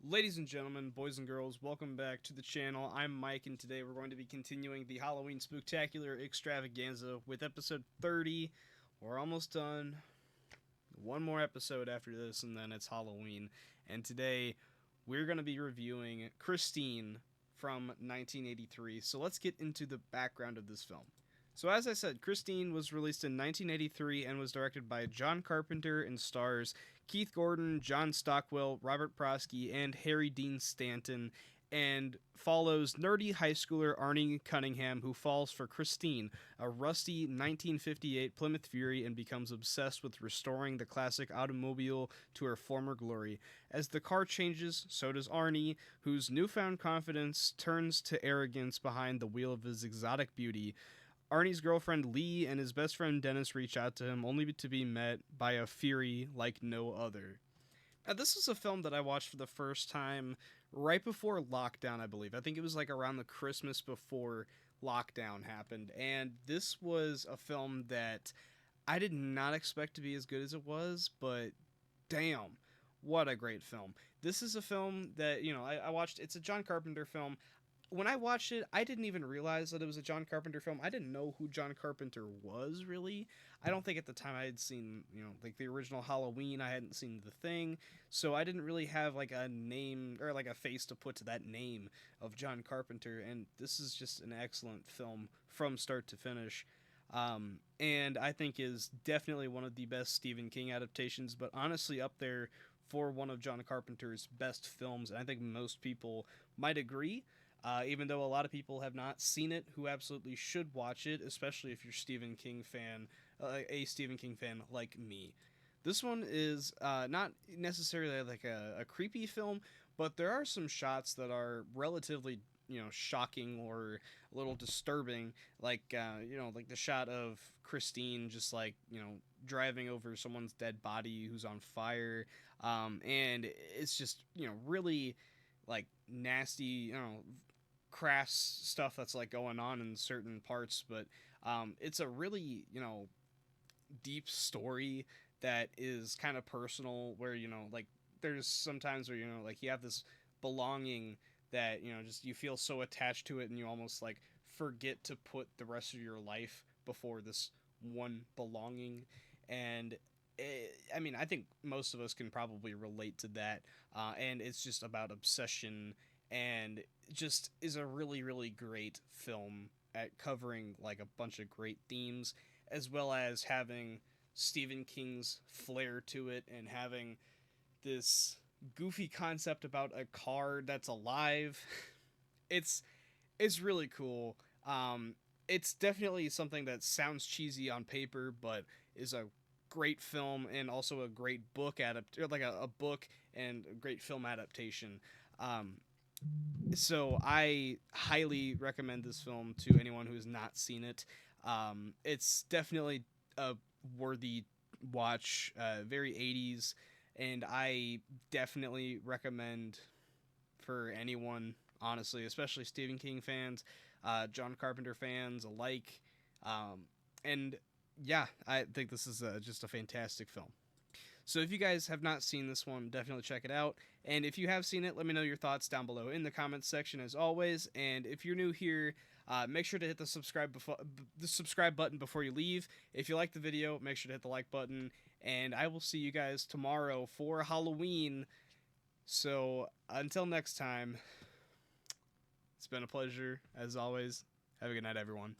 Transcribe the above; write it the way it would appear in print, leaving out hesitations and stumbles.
Ladies and gentlemen, boys and girls, welcome back to the channel. I'm Mike, and today we're going to be continuing the Halloween Spooktacular Extravaganza with episode 30. We're almost done. One more episode after this, and then it's Halloween. And today, we're going to be reviewing Christine from 1983. So let's get into the background of this film. So as I said, Christine was released in 1983 and was directed by John Carpenter and stars Keith Gordon, John Stockwell, Robert Prosky, and Harry Dean Stanton, and follows nerdy high schooler Arnie Cunningham, who falls for Christine, a rusty 1958 Plymouth Fury, and becomes obsessed with restoring the classic automobile to her former glory. As the car changes, so does Arnie, whose newfound confidence turns to arrogance behind the wheel of his exotic beauty. Arnie's girlfriend Lee and his best friend Dennis reach out to him, only to be met by a fury like no other. Now, this was a film that I watched for the first time right before lockdown, I believe. I think it was like around the Christmas before lockdown happened. And this was a film that I did not expect to be as good as it was, but damn, what a great film. This is a film that, I watched. It's a John Carpenter film. When I watched it, I didn't even realize that it was a John Carpenter film. I didn't know who John Carpenter was, really. I don't think at the time I had seen, like the original Halloween. I hadn't seen The Thing. So I didn't really have like a name or like a face to put to that name of John Carpenter. And this is just an excellent film from start to finish. And I think is definitely one of the best Stephen King adaptations, but honestly up there for one of John Carpenter's best films. And I think most people might agree. Even though a lot of people have not seen it, who absolutely should watch it, especially if you're Stephen King fan, a Stephen King fan like me. This one is not necessarily like a creepy film, but there are some shots that are relatively shocking or a little disturbing, like like the shot of Christine just like driving over someone's dead body who's on fire, and it's just really like nasty crass stuff that's like going on in certain parts, but it's a really deep story that is kind of personal, where like there's sometimes where like you have this belonging that just you feel so attached to it, and you almost like forget to put the rest of your life before this one belonging. And I mean, I think most of us can probably relate to that, and it's just about obsession, and just is a really really great film at covering like a bunch of great themes, as well as having Stephen King's flair to it, and having this goofy concept about a car that's alive. it's it's really cool. It's definitely something that sounds cheesy on paper, but is a great film and also a great book like a book and a great film adaptation. Um, so I highly recommend this film to anyone who has not seen it. It's definitely a worthy watch, very 80s, and I definitely recommend for anyone, honestly, especially Stephen King fans, John Carpenter fans alike. And yeah, I think this is just a fantastic film. So if you guys have not seen this one, definitely check it out. And if you have seen it, let me know your thoughts down below in the comments section as always. And if you're new here, make sure to hit the subscribe button before you leave. If you like the video, make sure to hit the like button. And I will see you guys tomorrow for Halloween. So until next time, it's been a pleasure as always. Have a good night, everyone.